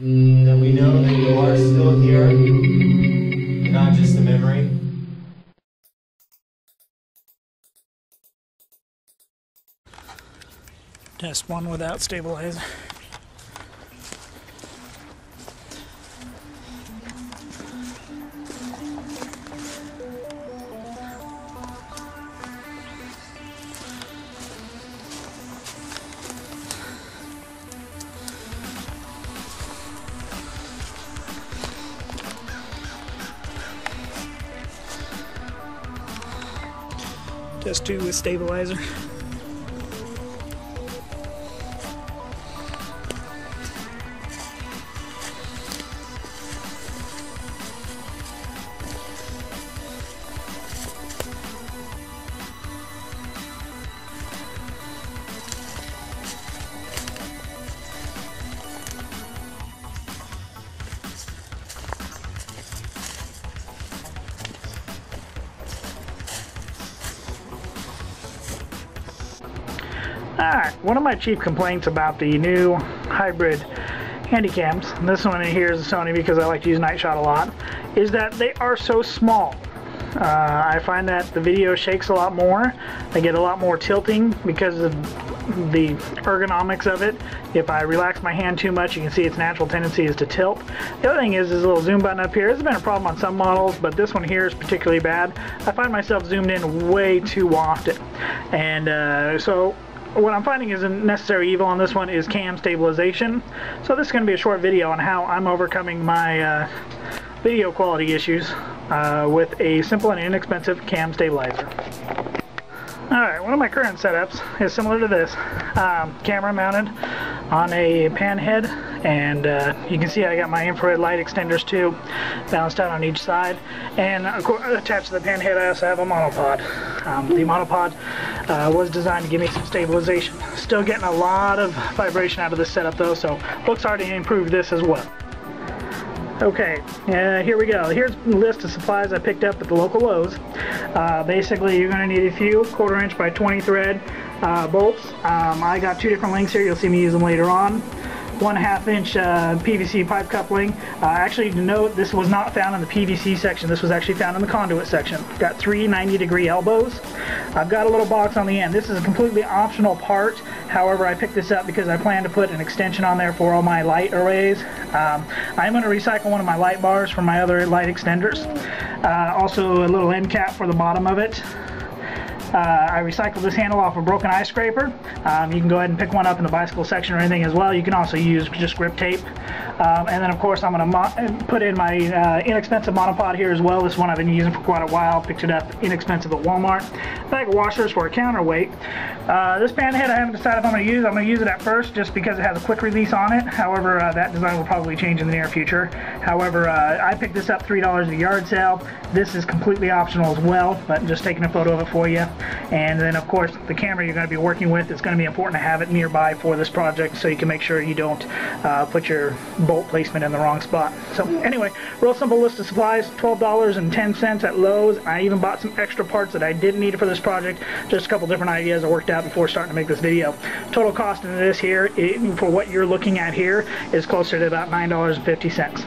That we know that you are still here. You're not just a memory. Test one without stabilizer. Test two with stabilizer. Alright, one of my chief complaints about the new hybrid handycams, and this one in here is a Sony because I like to use night shot a lot, is that they are so small. I find that the video shakes a lot more. I get a lot more tilting because of the ergonomics of it. If I relax my hand too much, you can see its natural tendency is to tilt. The other thing is this little zoom button up here. This has been a problem on some models, but this one here is particularly bad. I find myself zoomed in way too often. And so what I'm finding is a necessary evil on this one is cam stabilization. So this is going to be a short video on how I'm overcoming my video quality issues with a simple and inexpensive cam stabilizer. Alright, one of my current setups is similar to this. Camera mounted on a pan head, and you can see I got my infrared light extenders too, balanced out on each side. And attached to the pan head I also have a monopod. The monopod was designed to give me some stabilization. Still getting a lot of vibration out of this setup though, so looks hard to improve this as well. Okay, here we go. Here's a list of supplies I picked up at the local Lowe's. Basically, you're going to need a few 1/4 inch by 20 thread bolts. I got two different lengths here. You'll see me use them later on. 1/2 inch PVC pipe coupling. Actually, to note, this was not found in the PVC section. This was actually found in the conduit section. Got three 90-degree elbows. I've got a little box on the end. This is a completely optional part. However, I picked this up because I plan to put an extension on there for all my light arrays. I'm going to recycle one of my light bars from my other light extenders. Also, a little end cap for the bottom of it. I recycled this handle off a broken ice scraper. You can go ahead and pick one up in the bicycle section or anything as well. You can also use just grip tape. And then of course I'm going to put in my inexpensive monopod here as well. This one I've been using for quite a while. Picked it up inexpensive at Walmart. Bag of washers for a counterweight. This pan head I haven't decided if I'm going to use. I'm going to use it at first just because it has a quick release on it. However, that design will probably change in the near future. However, I picked this up $3 at a yard sale. This is completely optional as well, but just taking a photo of it for you. And then of course the camera you're going to be working with, it's going to be important to have it nearby for this project so you can make sure you don't put your bolt placement in the wrong spot. So anyway, real simple list of supplies, $12.10 at Lowe's. I even bought some extra parts that I didn't need for this project. Just a couple different ideas I worked out before starting to make this video. Total cost in this here, for what you're looking at here, is closer to about $9.50.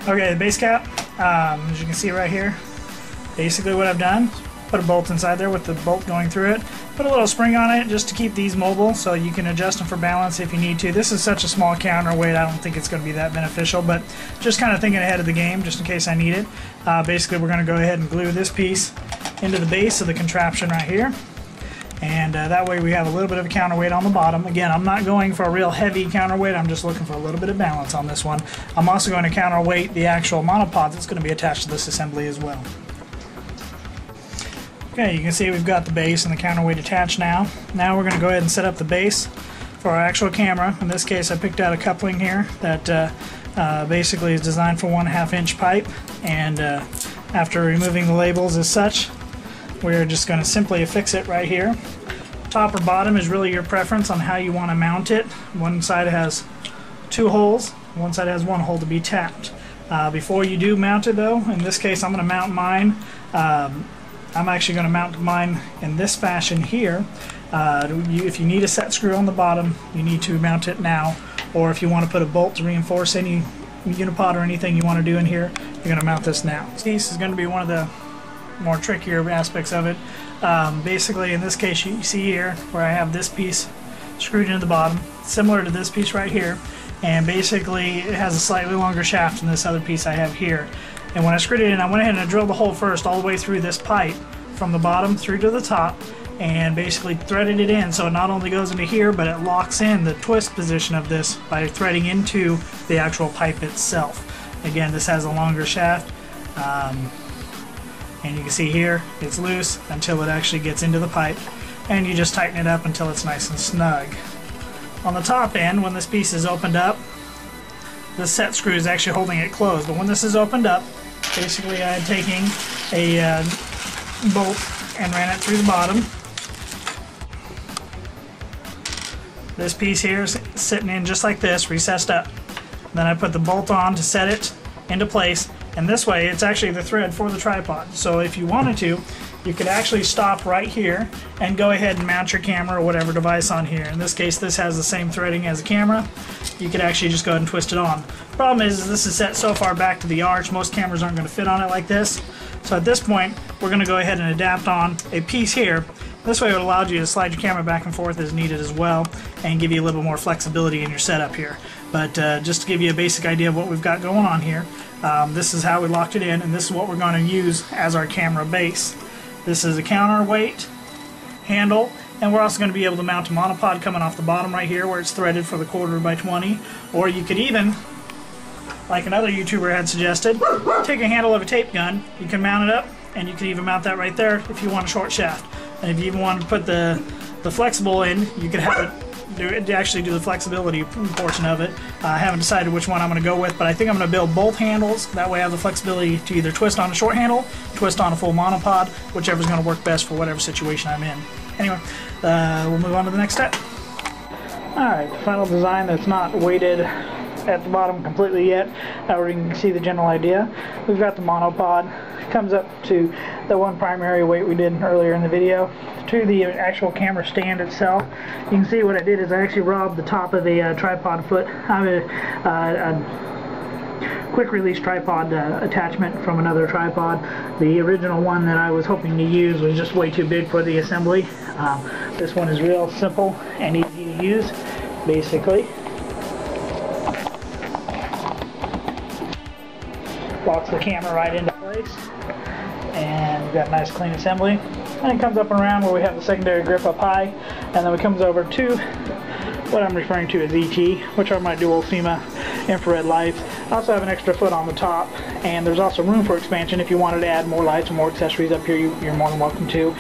Okay, the base cap, as you can see right here, basically what I've done, Put a bolt inside there with the bolt going through it. Put a little spring on it just to keep these mobile so you can adjust them for balance if you need to. This is such a small counterweight, I don't think it's going to be that beneficial, but just kind of thinking ahead of the game just in case I need it. Basically, we're going to go ahead and glue this piece into the base of the contraption right here. And that way we have a little bit of a counterweight on the bottom. Again, I'm not going for a real heavy counterweight, I'm just looking for a little bit of balance on this one. I'm also going to counterweight the actual monopod that's going to be attached to this assembly as well. Okay, you can see we've got the base and the counterweight attached now. Now we're going to go ahead and set up the base for our actual camera. In this case, I picked out a coupling here that basically is designed for 1/2 inch pipe, and after removing the labels as such, we're just going to simply affix it right here. Top or bottom is really your preference on how you want to mount it. One side has 2 holes, one side has 1 hole to be tapped. Before you do mount it though, in this case I'm going to mount mine. I'm actually going to mount mine in this fashion here. If you need a set screw on the bottom, you need to mount it now, or if you want to put a bolt to reinforce any unipod or anything you want to do in here, you're going to mount this now. This piece is going to be one of the more trickier aspects of it. Basically, in this case, you see here where I have this piece screwed into the bottom, similar to this piece right here, and basically it has a slightly longer shaft than this other piece I have here. And when I screwed it in, I went ahead and I drilled the hole first all the way through this pipe from the bottom through to the top, and basically threaded it in so it not only goes into here, but it locks in the twist position of this by threading into the actual pipe itself. Again, this has a longer shaft, and you can see here it's loose until it actually gets into the pipe, and you just tighten it up until it's nice and snug. On the top end, when this piece is opened up, this set screw is actually holding it closed, but when this is opened up, basically I'm taking a bolt and ran it through the bottom. This piece here is sitting in just like this, recessed up. Then I put the bolt on to set it into place, and this way it's actually the thread for the tripod. So if you wanted to, you could actually stop right here and go ahead and mount your camera or whatever device on here. In this case, this has the same threading as a camera. You could actually just go ahead and twist it on. Problem is this is set so far back to the arch, most cameras aren't going to fit on it like this. So at this point, we're going to go ahead and adapt on a piece here. This way it allows you to slide your camera back and forth as needed as well, and give you a little bit more flexibility in your setup here. But just to give you a basic idea of what we've got going on here, this is how we locked it in, and this is what we're going to use as our camera base. This is a counterweight handle, and we're also going to be able to mount a monopod coming off the bottom right here where it's threaded for the 1/4 by 20, or you could even, like another YouTuber had suggested, take a handle of a tape gun, you can mount it up, and you can even mount that right there if you want a short shaft. And if you even want to put the flexible in, you could have it actually do the flexibility portion of it. I haven't decided which one I'm going to go with, but I think I'm going to build both handles. That way I have the flexibility to either twist on a short handle, twist on a full monopod, whichever is going to work best for whatever situation I'm in. Anyway, we'll move on to the next step. Alright, the final design that's not weighted at the bottom completely yet. Where you can see the general idea. We've got the monopod. It comes up to the one primary weight we did earlier in the video, to the actual camera stand itself. You can see what I did is I actually robbed the top of the tripod foot. I have a quick release tripod attachment from another tripod. The original one that I was hoping to use was just way too big for the assembly. This one is real simple and easy to use. Basically, locks the camera right into place, and we've got a nice clean assembly. And it comes up and around where we have the secondary grip up high, and then it comes over to what I'm referring to as ET, which are my dual SEMA infrared lights. I also have an extra foot on the top, and there's also room for expansion. If you wanted to add more lights or more accessories up here, you're more than welcome to.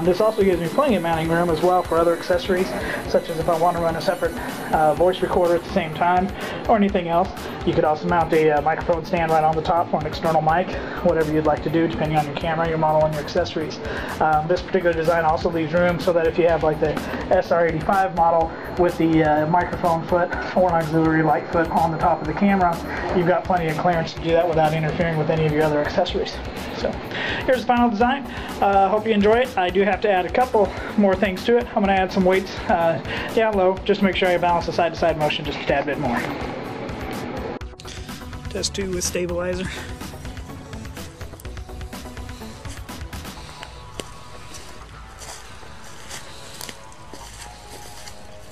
This also gives me plenty of mounting room as well for other accessories, such as if I want to run a separate voice recorder at the same time, or anything else. You could also mount a microphone stand right on the top for an external mic, whatever you'd like to do depending on your camera, your model, and your accessories. This particular design also leaves room so that if you have like the SR85 model with the microphone foot or an auxiliary light foot on the top of the camera, you've got plenty of clearance to do that without interfering with any of your other accessories. So here's the final design. Hope you enjoy it. I do have to add a couple more things to it. I'm going to add some weights down low just to make sure I balance the side-to-side motion just a tad bit more. Test 2 with stabilizer.